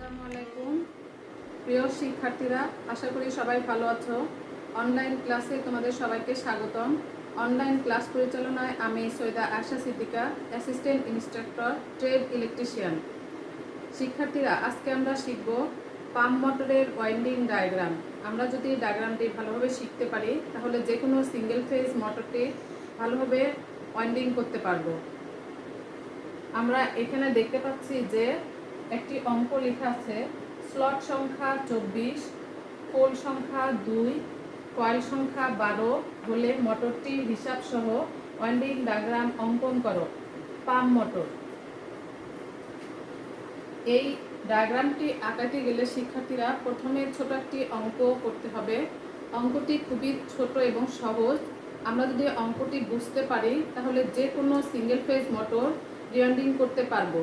আসসালামু আলাইকুম প্রিয় শিক্ষার্থীরা, আশা করি সবাই ভালো আছো। অনলাইন ক্লাসে তোমাদের সবাইকে স্বাগতম। অনলাইন ক্লাস পরিচালনায় আমি Syeda Ayesha Siddika, assistant instructor, trade electrician. শিক্ষার্থীরা, আজকে আমরা শিখব পাম্প মোটরের ওয়াইন্ডিং ডায়াগ্রাম। আমরা যদি ডায়াগ্রামটি ভালোভাবে শিখতে পারি তাহলে যে কোনো সিঙ্গেল ফেজ মোটরটি ভালোভাবে ওয়াইন্ডিং করতে পারবো। আমরা এখানে দেখতে পাচ্ছি যে একটি অঙ্ক লেখা আছে, স্লট সংখ্যা 24, পোল সংখ্যা 2, কয়েল সংখ্যা 12 হলে মোটরটির হিসাব সহ ওয়াইন্ডিং ডায়াগ্রাম অঙ্কন করো। Pump motor. এই ডায়াগ্রামটি আঁকাতে গেলে শিক্ষার্থীরা প্রথমে ছোট একটি অঙ্ক করতে হবে। অঙ্কটি খুবই ছোট এবং সহজ। আমরা যদি অঙ্কটি বুঝতে পারি তাহলে যে কোনো সিঙ্গেল ফেজ মোটর রিওয়াইন্ডিং করতে পারবো।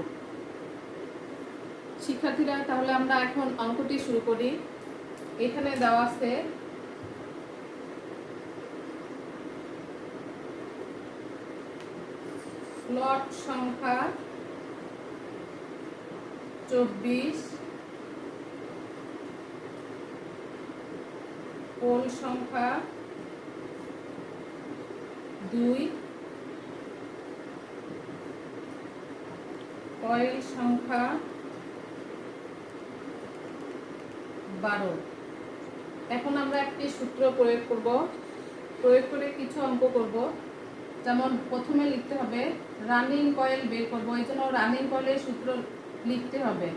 শিক্ষার্থীরা, তাহলে আমরা এখন অঙ্কটি শুরু করি। এখানে দেওয়া আছে স্লট সংখ্যা 24, পোল সংখ্যা 2, কয়েল সংখ্যা 12। এখন আমরা একটি সূত্র প্রয়োগ করে কিছু অঙ্ক করব। যেমন প্রথমে লিখতে হবে রানিং কয়েল বের করব, এই জন্য রানিং কয়েলের সূত্র লিখতে হবে।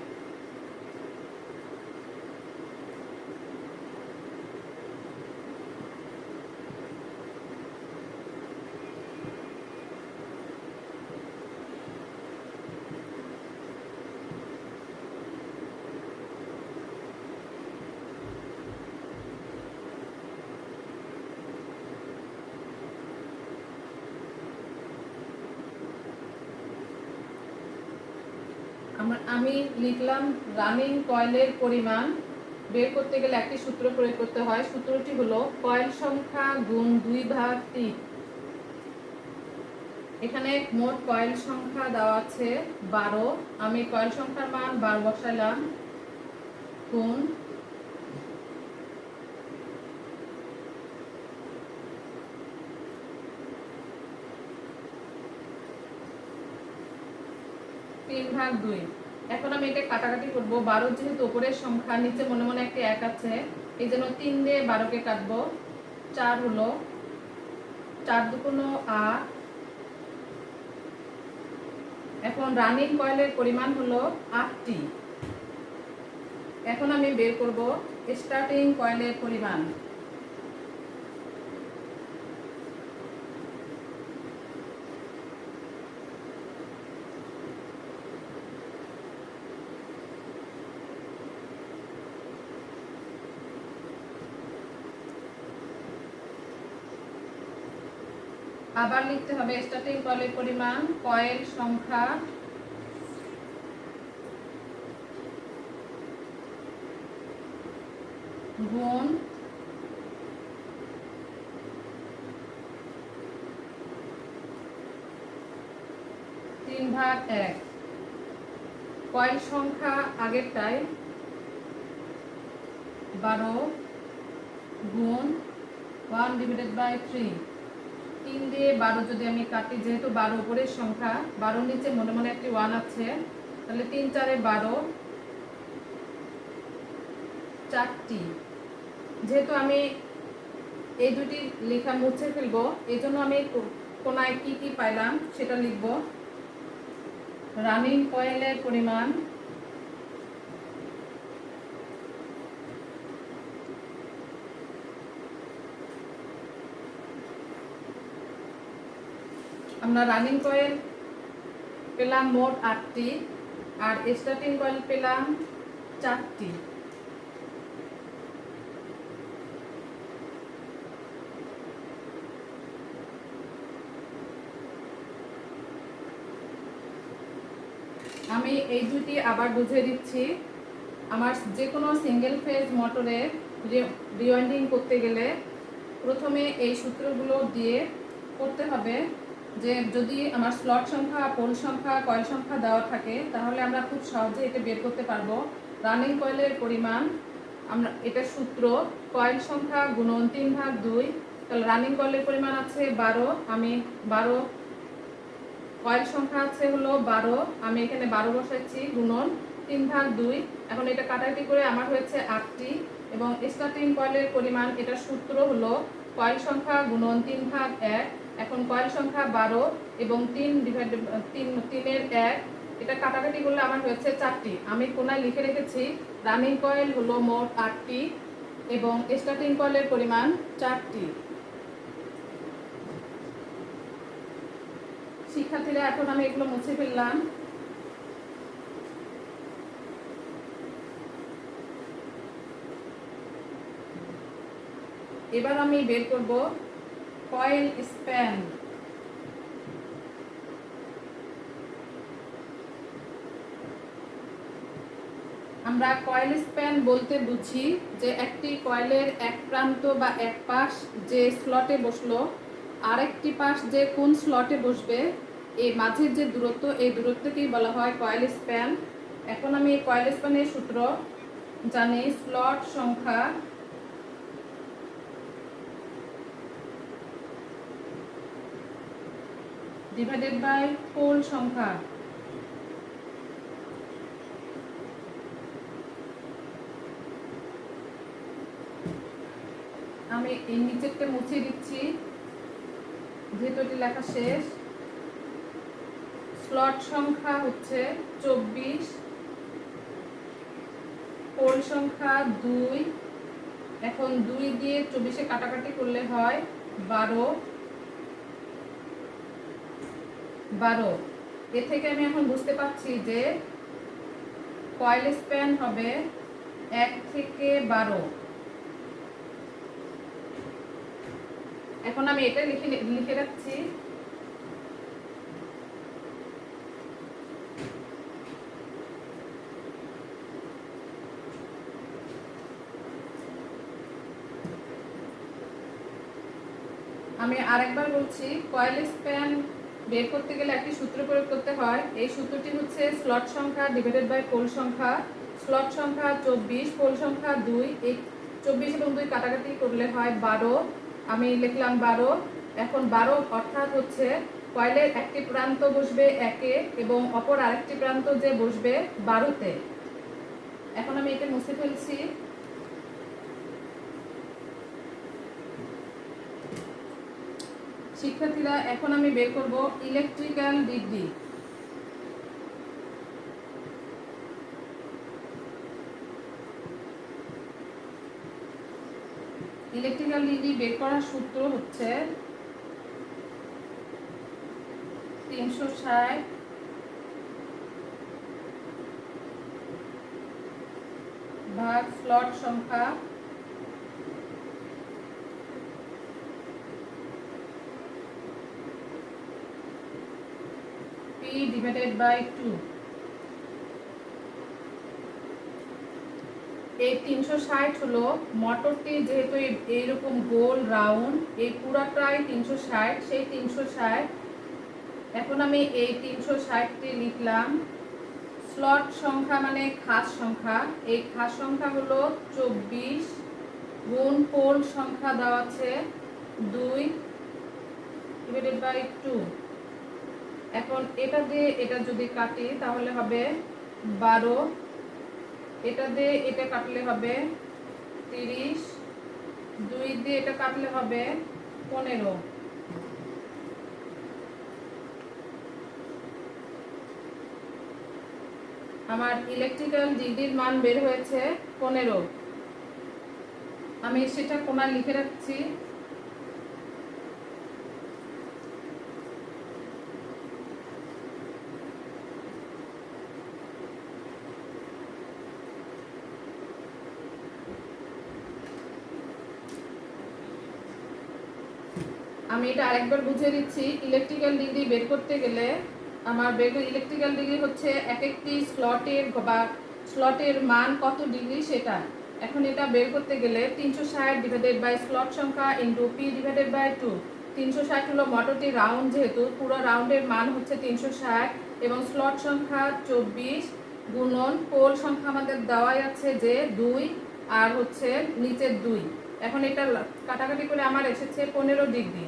আমি লিখলাম রানিং কয়েলের পরিমাণ বের করতে গেলে একটি সূত্র প্রয়োগ করতে হয়। সূত্রটি হলো কয়েল সংখ্যা গুণ 2/3। এখানে মোট কয়েল সংখ্যা দেওয়া আছে 12। আমি কয়েল সংখ্যার মান 12 বসাইলাম, গুণ 3/2। এখন আমি এটা কাটাকাটি করব। 12 যেহেতু উপরের সংখ্যা, নিচে মনে মনে একটি 1 আছে, এই জন্য 3 দিয়ে 12কে কাটবো। 4 হলো, 4 দুগুণ 8। এখন রানিং কয়েলের পরিমাণ হলো 8টি। এখন আমি বের করব স্টার্টিং কয়েলের পরিমাণ। আবার লিখতে হবে স্টার্টিং কয়েলের পরিমাণ, কয়েল সংখ্যা গুণ 3/1। কয়েল সংখ্যা আগেরটাই 12 গুণ 1/3। 3 দিয়ে 12 যদি আমি কাটি, যেহেতু 12 উপরের সংখ্যা, 12 নিচে মনে মনে একটি 1 আছে, তাহলে 3 4 12, 4টি। যেহেতু আমি এই দুটি লেখা মুছে ফেলবো, এই জন্য আমি কোনায় কি কি পাইলাম সেটা লিখব। রানিং কয়েলের পরিমাণ আমরা রানিং কয়েল পেলাম মোট 8টি, আর স্টার্টিং কয়েল পেলাম 4টি। আমি এই দুটি আবার বুঝিয়ে দিচ্ছি। আমার যে কোনো সিঙ্গেল ফেজ মোটরে রিওয়াইন্ডিং করতে গেলে প্রথমে এই সূত্রগুলো দিয়ে করতে হবে। যে যদি আমার স্লট সংখ্যা, পোল সংখ্যা, কয়েল সংখ্যা দেওয়া থাকে তাহলে আমরা খুব সহজে এটা বের করতে পারবো। রানিং কয়েলের পরিমাণ, আমরা এটা সূত্র কয়েল সংখ্যা গুণন 3/2। তাহলে রানিং কয়েলের পরিমাণ আছে 12, আমি 12, কয়েল সংখ্যা আছে হলো 12, আমি এখানে 12 বসাচ্ছি, গুণন 3/2। এখন এটা কাটাকাটি করে আমার হয়েছে 8টি। এবং স্টার্টিং কয়েলের পরিমাণ, এটা সূত্র হলো কয়েল সংখ্যা গুণন 3/1। এখন কয়েল সংখ্যা 12 এবং 3/3 এটা কাটাকাটি করলে আমার হয়েছে 4টি। আমি কোনায় লিখে রেখেছি রানিং কয়েল হলো মোট 8টি এবং স্টার্টিং কয়েলের পরিমাণ 4টি। শিক্ষার্থীরা, এখন আমি এগুলো মুছে ফেললাম। এবার আমি বের করব কয়েল স্প্যান। আমরা কয়েল স্প্যান বলতে বুঝি যে একটি কয়েলের এক প্রান্ত বা এক পাশ যে স্লটে বসলো, আরেকটি পাশ যে কোন স্লটে বসবে, এই মাঝের যে দূরত্ব, এই দূরত্বকেই বলা হয় কয়েল স্প্যান। এখন আমি কয়েল স্প্যানের সূত্র জানি, স্লট সংখ্যা ডিভাইডেড বাই পোল সংখ্যা। আমি এই নিচেরটা মুছে দিচ্ছি যেহেতু এটি লেখা শেষ। স্লট সংখ্যা হচ্ছে 24, পোল সংখ্যা 2। এখন 2 দিয়ে 24-এ কাটাকাটি করলে হয় 12। এ থেকে আমি এখন বুঝতে পারছি যে কয়েল স্প্যান হবে 1 থেকে 12। এখন আমি এটা লিখে রাখছি। আমি আরেকবার বলছি, কয়েল স্প্যান বের করতে গেলে একটি সূত্র প্রয়োগ করতে হয়। এই সূত্রটি হচ্ছে স্লট সংখ্যা ডিভাইডেড বাই পোল সংখ্যা। স্লট সংখ্যা 24, পোল সংখ্যা 2। এই 24 এবং 2 কাটাকাটি করলে হয় 12। আমি লিখলাম 12। এখন 12 অর্থাৎ হচ্ছে কয়েলের একটি প্রান্ত বসবে 1-এ এবং অপর আরেকটি প্রান্ত যে বসবে 12-তে। এখন আমি এটা মুছে ফেলছি। শিক্ষার্থীরা, এখন আমি বের করব ইলেকট্রিক্যাল ডিগ্রি। ইলেকট্রিক্যাল ডিগ্রি বের করার সূত্র হচ্ছে 360 ভাগ স্লট সংখ্যা P ডিভাইডেড বাই 2। এই 360 হলো মোটরটি যেহেতু এইরকম গোল রাউন্ড, এই পুরাটাই 360, সেই 360। এখন আমি এই 360টি লিখলাম। স্লট সংখ্যা মানে খাস সংখ্যা, এই খাস সংখ্যা হলো 24 গুণ পোল সংখ্যা দেওয়া আছে 2 ডিভাইডেড বাই 2। এখন এটা দিয়ে এটা যদি কাটি তাহলে হবে 12, এটা দিয়ে এটা কাটলে হবে 30, 2 দিয়ে এটা কাটলে হবে 15। আমার ইলেকট্রিক্যাল ডিগ্রির মান বের হয়েছে 15। আমি সেটা কোনায় লিখে রাখছি। আমি এটা আরেকবার বুঝিয়ে দিচ্ছি। ইলেকট্রিক্যাল ডিগ্রি বের করতে গেলে আমার ইলেকট্রিক্যাল ডিগ্রি হচ্ছে এক একটি স্লটের মান কত ডিগ্রি সেটা। এখন এটা বের করতে গেলে 360 ডিভাইডেড বাই স্লট সংখ্যা ইন্টু P ডিভাইডেড বাই 2। 360 হলো মোটরটি রাউন্ড, যেহেতু পুরো রাউন্ডের মান হচ্ছে 360 এবং স্লট সংখ্যা 24 গুণন পোল সংখ্যা আমাদের দেওয়াই আছে যে 2 আর হচ্ছে নিচের 2। এখন এটা কাটাকাটি করে আমার এসেছে 15 ডিগ্রি।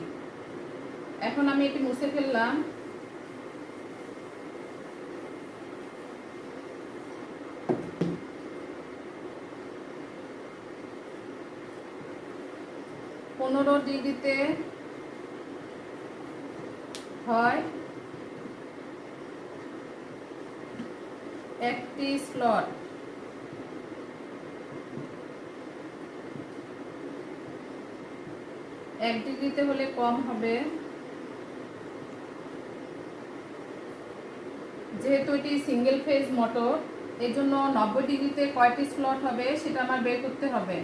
এখন আমি এটি মুছে ফেললাম। পনেরো ডিগ্রিতে হয় একটি স্লট, এক ডিগ্রিতে হলে কম হবে। যেহেতু এটি সিঙ্গেল ফেজ মোটর, এই জন্য 90 ডিগ্রিতে কয়টি স্লট হবে সেটা আমার বের করতে হবে।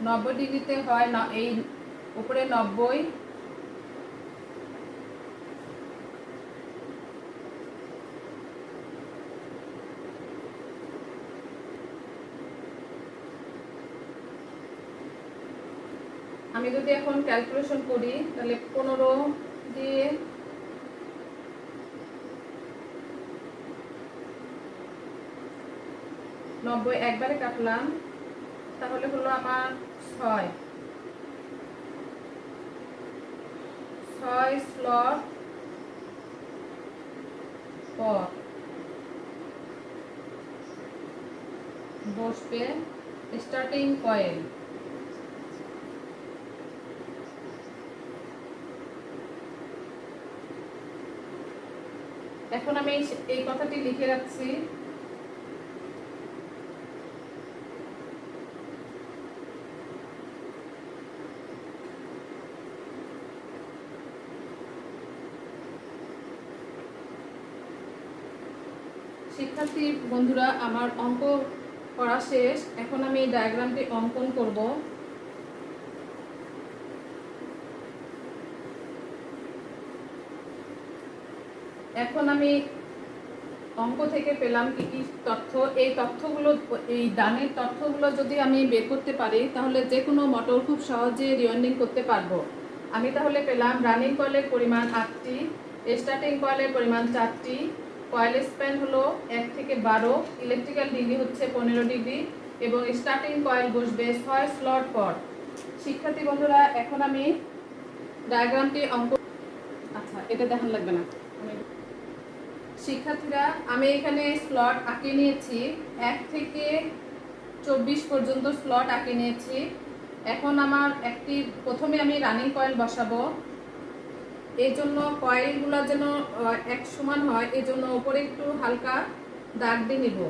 90 ডিগ্রিতে হয় না, এই উপরে 90, আমি যদি এখন ক্যালকুলেশন করি তাহলে 15 দিয়ে 90 একবারে কাটলাম, তাহলে হলো আমার 6 স্লট পর বসবে স্টার্টিং কয়েল। এখন আমি এই কথাটি লিখে রাখছি। শিক্ষার্থী বন্ধুরা, আমার অঙ্ক করা শেষ। এখন আমি এই ডায়াগ্রামটি অঙ্কন করব। এখন আমি অঙ্ক থেকে পেলাম কি কি তথ্য। এই তথ্যগুলো, এই দানের তথ্যগুলো যদি আমি বের করতে পারি তাহলে যে কোনো মোটর খুব সহজে রিওয়াইন্ডিং করতে পারবো। আমি তাহলে পেলাম রানিং কয়েলের পরিমাণ 8টি, স্টার্টিং কয়েলের পরিমাণ 4টি, কয়েল স্প্যান হলো 1 থেকে 12, ইলেকট্রিক্যাল ডিগ্রি হচ্ছে 15 ডিগ্রি এবং স্টার্টিং কয়েল বসবে 6 স্লট পর। শিক্ষার্থী বন্ধুরা, এখন আমি ডায়াগ্রামটি আচ্ছা, এটা দেখান লাগবে না। শিক্ষার্থীরা, আমি এখানে স্লট আঁকে নিয়েছি, 1 থেকে 24 পর্যন্ত স্লট আঁকে নিয়েছি। এখন আমার প্রথমে আমি রানিং কয়েল বসাবো। এই জন্য কয়েলগুলো যেন এক সমান হয়, এই জন্য উপরে একটু হালকা দাগ দিয়ে নিব।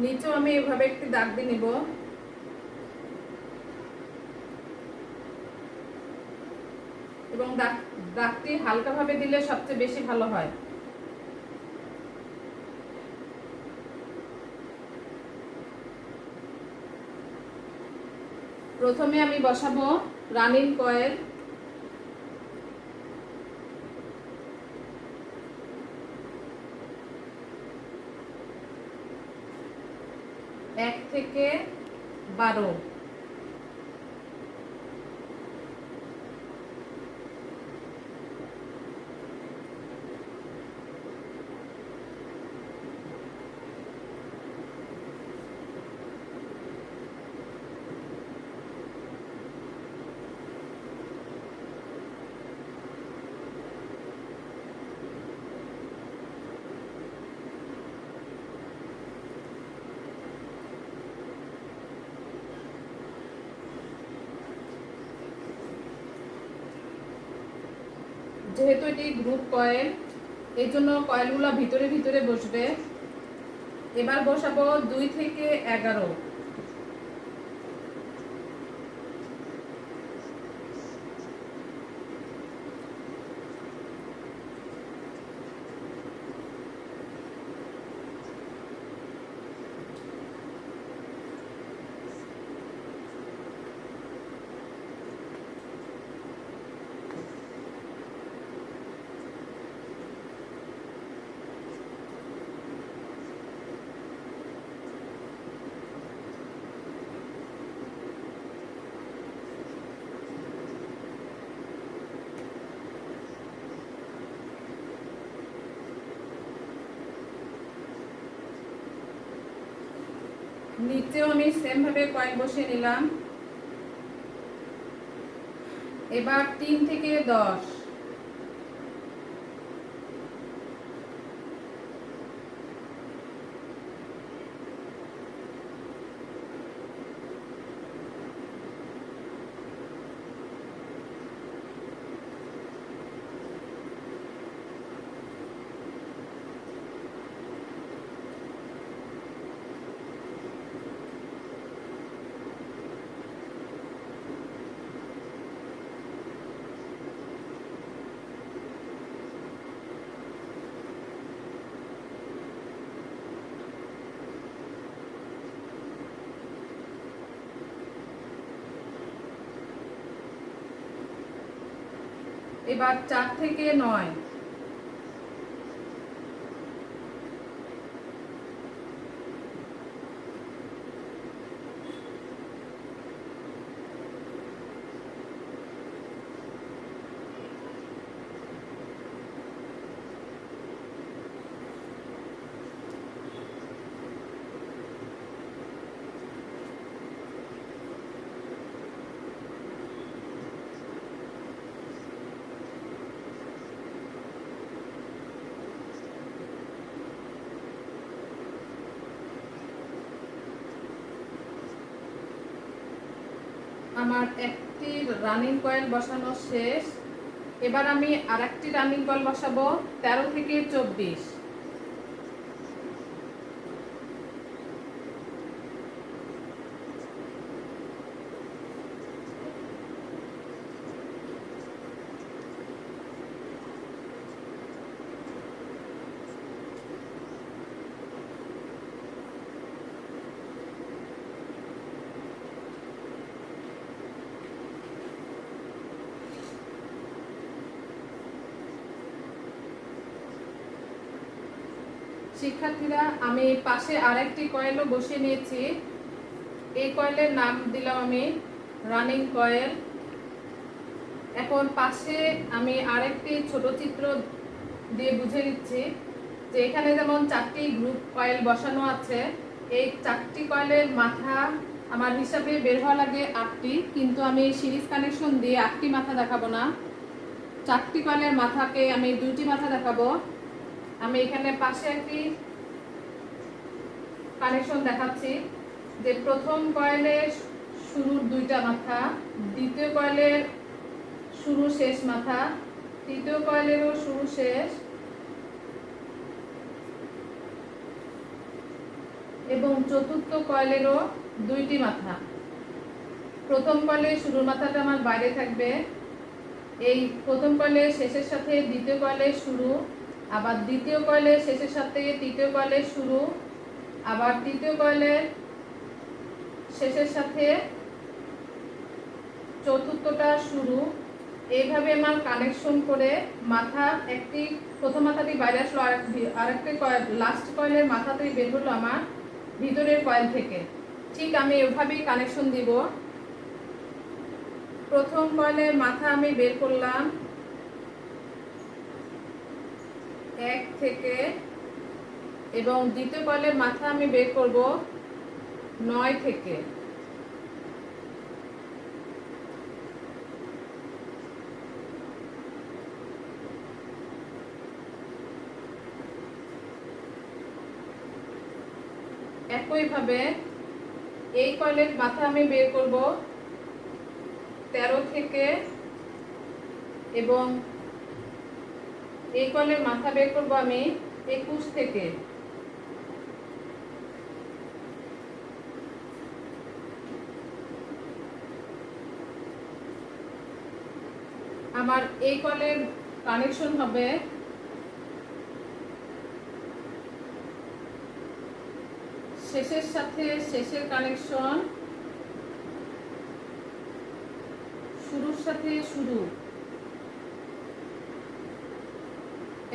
নিচেও আমি এভাবে একটি দাগ দিয়ে নিব। এবং দাগটি হালকাভাবে দিলে সবচেয়ে বেশি ভালো হয়। প্রথমে আমি বসাবো রানিং কয়েল। এক থেকে 12, যেহেতু এটি গ্রুপ কয়েল, এই জন্য কয়েলগুলো ভিতরে ভিতরে বসবে। এবার বসাবো 2 থেকে 11। নিচেও আমি সেম ভাবে কয়েল বসিয়ে নিলাম। এবার 3 থেকে 10, এবার 4 থেকে 9, আমার একটি রানিং কয়েল বসানো শেষ। এবার আমি আরেকটি রানিং কয়েল বসাবো 13 থেকে 24। শিক্ষার্থীরা, আমি পাশে আরেকটি কয়েলও বসিয়ে নিয়েছি। এই কয়েলের নাম দিলাম আমি রানিং কয়েল। এখন পাশে আমি আরেকটি ছোট চিত্র দিয়ে বুঝে দিচ্ছি যে এখানে যেমন 4টি গ্রুপ কয়েল বসানো আছে, এই 4টি কয়েলের মাথা আমার হিসাবে বের হওয়া লাগে 8টি, কিন্তু আমি সিরিজ কানেকশন দিয়ে 8টি মাথা দেখাবো না। 4টি কয়েলের মাথাকে আমি 2টি মাথা দেখাবো। আমি এখানে পাশে একটি কানেকশন দেখাচ্ছি যে প্রথম কয়েলের শুরুর 2টা মাথা, দ্বিতীয় কয়েলের শুরু শেষ মাথা, তৃতীয় কয়েলেরও শুরু শেষ, এবং চতুর্থ কয়েলেরও 2টি মাথা। প্রথম কয়েলের শুরুর মাথাটা আমার বাইরে থাকবে। এই প্রথম কয়েলের শেষের সাথে দ্বিতীয় কয়েলের শুরু, আবার দ্বিতীয় কয়েলের শেষের সাথে তৃতীয় কয়েলের শুরু, আবার তৃতীয় কয়েলের শেষের সাথে চতুর্থটা শুরু। এইভাবে আমার কানেকশন করে মাথা একটি প্রথম মাথাটি বাইরে আসলো, আরেকটি কয়েল লাস্ট কয়েলের মাথাটি বের হলো আমার ভিতরের কয়েল থেকে। ঠিক আমি এভাবেই কানেকশন দিব। প্রথম কয়েলের মাথা আমি বের করলাম 1 থেকে, এবং দ্বিতীয় কয়েলের মাথা আমি বের করব 9 থেকে। একইভাবে এই কয়েলের মাথা আমি বের করব 13 থেকে, এবং এই কয়েলের মাথা বের করব আমি 21 থেকে। আমার এই কয়েলের কানেকশন হবে শেষের সাথে শেষের কানেকশন, শুরুর সাথে শুরু।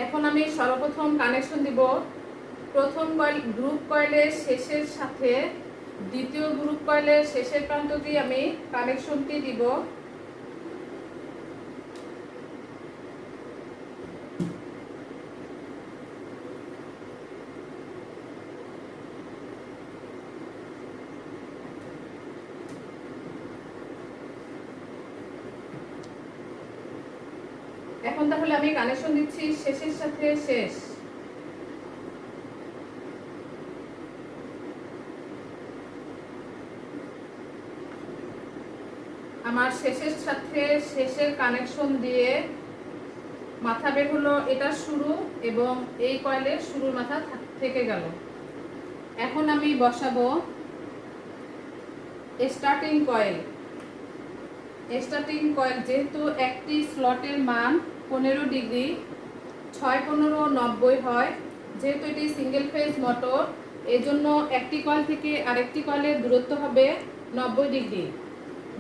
এখন আমি সর্বপ্রথম কানেকশন দিব প্রথম কয়েল গ্রুপ কয়েলের শেষের সাথে দ্বিতীয় গ্রুপ কয়েলের শেষের প্রান্তটি আমি কানেকশনটি দিব। এখন তাহলে আমি কানেকশন দিচ্ছি শেষের সাথে শেষ। আমার শেষের সাথে শেষের কানেকশন দিয়ে মাথা বের হলো, এটা শুরু এবং এই কয়েলের শুরুর মাথা থেকে গেল। এখন আমি বসাবো স্টার্টিং কয়েল। স্টার্টিং কয়েল যেহেতু একটি স্লটের মান 15 ডিগ্রি, 6 15 90 হয়, যেহেতু এটি সিঙ্গেল ফেজ মোটর, এই জন্য একটি কয়েল থেকে আরেকটি কয়েলের দূরত্ব হবে 90 ডিগ্রি।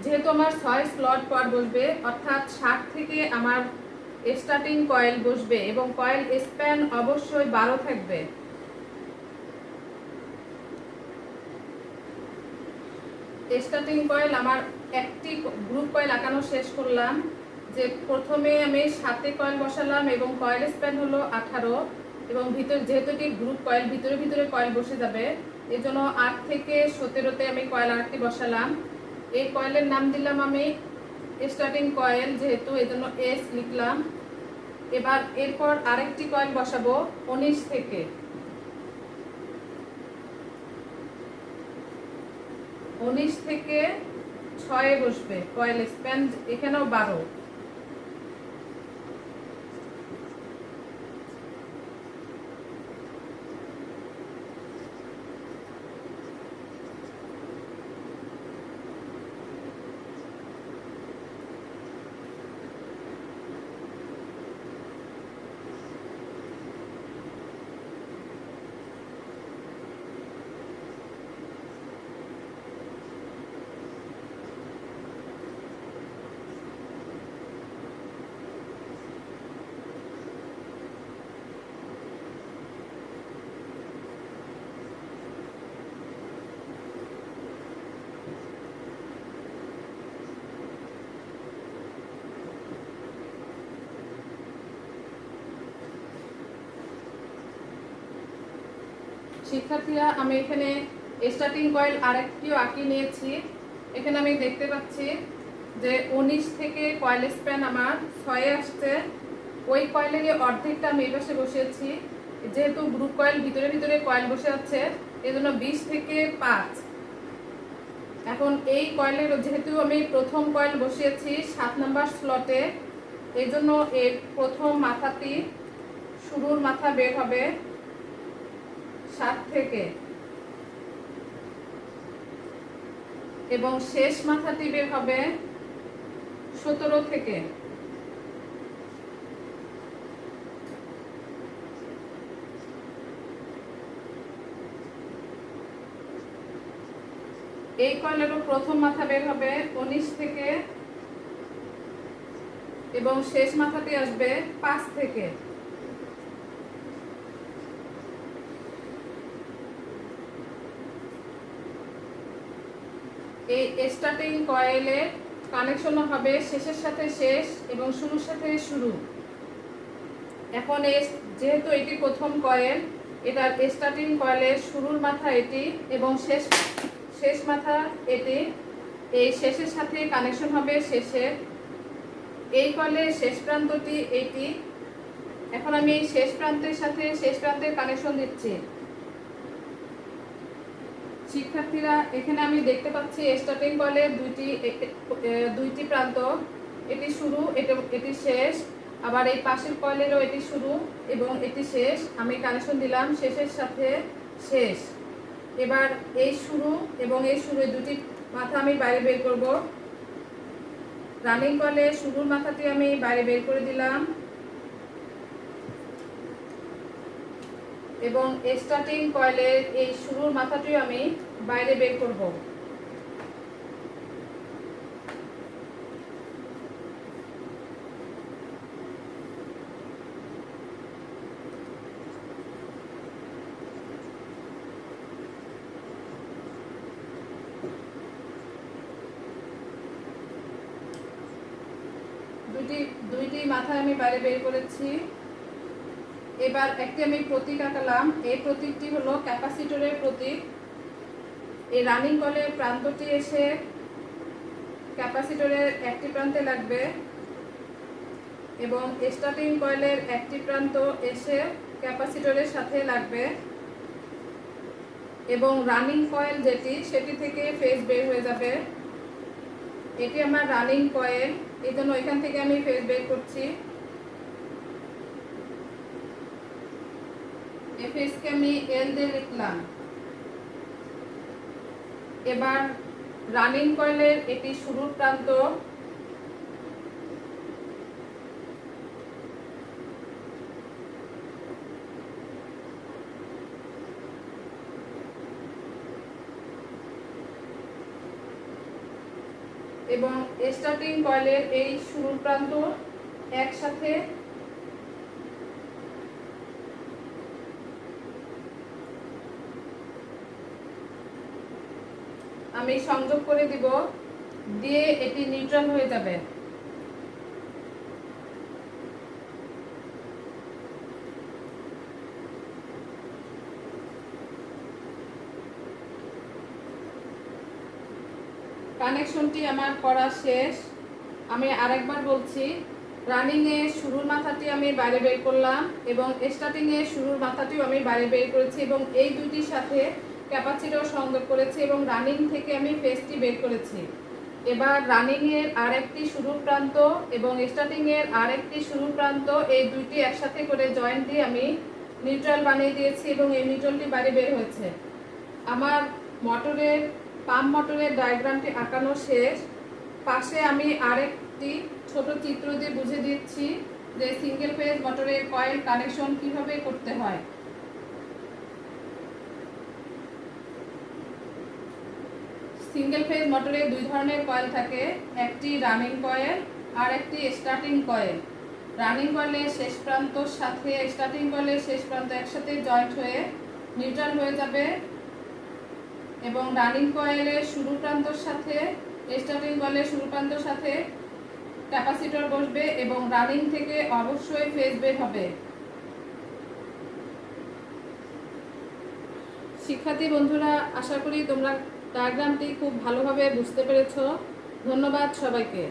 যেহেতু আমার 6 স্লট পর বসবে, অর্থাৎ 60 থেকে আমার স্টার্টিং কয়েল বসবে এবং কয়েল স্প্যান অবশ্যই 12 থাকবে। স্টার্টিং কয়েল আমার একটি গ্রুপ কয়েল আঁকানো শেষ করলাম। যে প্রথমে আমি 7 কয়েল বসালাম এবং কয়েল স্প্যান হলো 18 এবং ভিতরে যেহেতু এটি গ্রুপ কয়েল, ভিতরে ভিতরে কয়েল বসে যাবে, এই জন্য 8 থেকে 17তে আমি কয়েল আরেকটি বসালাম। এই কয়েলের নাম দিলাম আমি স্টার্টিং কয়েল, যেহেতু এই জন্য এস লিখলাম। এবার এরপর আরেকটি কয়েল বসাবো 19 থেকে। 19 থেকে 6 বসবে কয়েল স্প্যান, এখানেও 12। শিক্ষার্থীরা, আমি এখানে স্টার্টিং কয়েল আরেকটিও আঁকি নিয়েছি। এখানে আমি দেখতে পাচ্ছি যে 19 থেকে কয়েল স্প্যান আমার 6 আসছে। ওই কয়েলের অর্ধেকটা আমি এই পাশে বসিয়েছি, যেহেতু গ্রুপ কয়েল ভিতরে ভিতরে কয়েল বসে আছে, এই জন্য 20 থেকে 5। এখন এই কয়েলের যেহেতু আমি প্রথম কয়েল বসিয়েছি 7 নাম্বার স্লটে, এই জন্য এর প্রথম মাথাটি শুরুর মাথা বের হবে 7 থেকে এবং শেষ মাথাটি বের হবে 17 থেকে। এই কয়েলেরও প্রথম মাথা বের হবে 19 থেকে এবং শেষ মাথাটি আসবে 5 থেকে। এই স্টার্টিং কয়েলের কানেকশন হবে শেষের সাথে শেষ এবং শুরুর সাথে শুরু। এখন যেহেতু এটি প্রথম কয়েল, এটার স্টার্টিং কয়েলের শুরুর মাথা এটি এবং শেষ মাথা এটি। এই শেষের সাথে কানেকশন হবে শেষের। এই কয়েলের শেষ প্রান্তটি এটি। এখন আমি শেষ প্রান্তের সাথে শেষ প্রান্তের কানেকশন দিচ্ছি। শিক্ষার্থীরা, এখানে আমি দেখতে পাচ্ছি স্টার্টিং কয়েলের দুইটি প্রান্ত, এটি শুরু, এটি শেষ। আবার এই পাশের কয়েলেরও এটি শুরু এবং এটি শেষ। আমি কানেকশন দিলাম শেষের সাথে শেষ। এবার এই শুরু এবং এই শুরু, দুটি মাথা আমি বাইরে বের করব। রানিং কয়েলের শুরুর মাথাটি আমি বাইরে বের করে দিলাম এবং স্টার্টিং কয়েলের এই শুরুর মাথাটিও আমি বাইরে বের করব। দুইটি মাথা আমি বাইরে বের করেছি। এবার একটি আমি প্রতীক আঁকালাম। এই প্রতীকটি হলো ক্যাপাসিটরের প্রতীক। এই রানিং কয়েলের প্রান্তটি এসে ক্যাপাসিটরের একটি প্রান্তে লাগবে এবং স্টার্টিং কয়েলের একটি প্রান্ত এসে ক্যাপাসিটরের সাথে লাগবে এবং রানিং কয়েল যেটি সেটি থেকে ফেজ বের হয়ে যাবে। এটি আমার রানিং কয়েল, এই জন্য এখান থেকে আমি ফেজ বের করছি। এই ফেজকে আমি এল দিয়ে লিখলাম। এবার রানিং কয়েলের এটি শুরুর প্রান্ত, এবং স্টার্টিং কয়েলের এই শুরুর প্রান্ত একসাথে আমি সংযোগ করে দিব, দিয়ে এটি নিউট্রাল হয়ে যাবে। কানেকশনটি আমার করা শেষ। আমি আরেকবার বলছি, রানিং এর শুরুর মাথাটি আমি বাইরে বের করলাম এবং স্টার্টিং এর শুরুর মাথাটিও আমি বাইরে বের করেছি এবং এই দুইটির সাথে ক্যাপাসিটর সংযোগ করেছি এবং রানিং থেকে আমি ফেজটি বের করেছি। এবার রানিং এর আরেকটি শুরুর প্রান্ত এবং স্টার্টিং এর আরেকটি শুরুর প্রান্ত, এই দুইটি একসাথে করে জয়েন্ট দিয়ে আমি নিউট্রাল বানিয়ে দিয়েছি এবং এই নিউট্রালটি বাইরে বের হয়েছে। আমার পাম্প মোটরের ডায়াগ্রামটি আঁকানো শেষ। পাশে আমি আরেকটি ছোট চিত্র দিয়ে বুঝে দিচ্ছি যে সিঙ্গেল ফেজ মোটরের কয়েল কানেকশন কিভাবে করতে হয়। সিঙ্গেল ফেজ মোটরে দুই ধরনের কয়েল থাকে, একটি রানিং কয়েল আর একটি স্টার্টিং কয়েল। রানিং কয়েলের শেষ প্রান্তর সাথে স্টার্টিং কয়েলের শেষ প্রান্ত একসাথে জয়েন্ট হয়ে নিউট্রাল হয়ে যাবে এবং রানিং কয়েলের শুরু প্রান্তর সাথে স্টার্টিং কয়েলের শুরু প্রান্তর সাথে ক্যাপাসিটর বসবে এবং রানিং থেকে অবশ্যই ফেজ বের হবে। শিক্ষার্থী বন্ধুরা, আশা করি তোমরা ডায়াগ্রামটি খুব ভালোভাবে বুঝতে পেরেছো। ধন্যবাদ সবাইকে।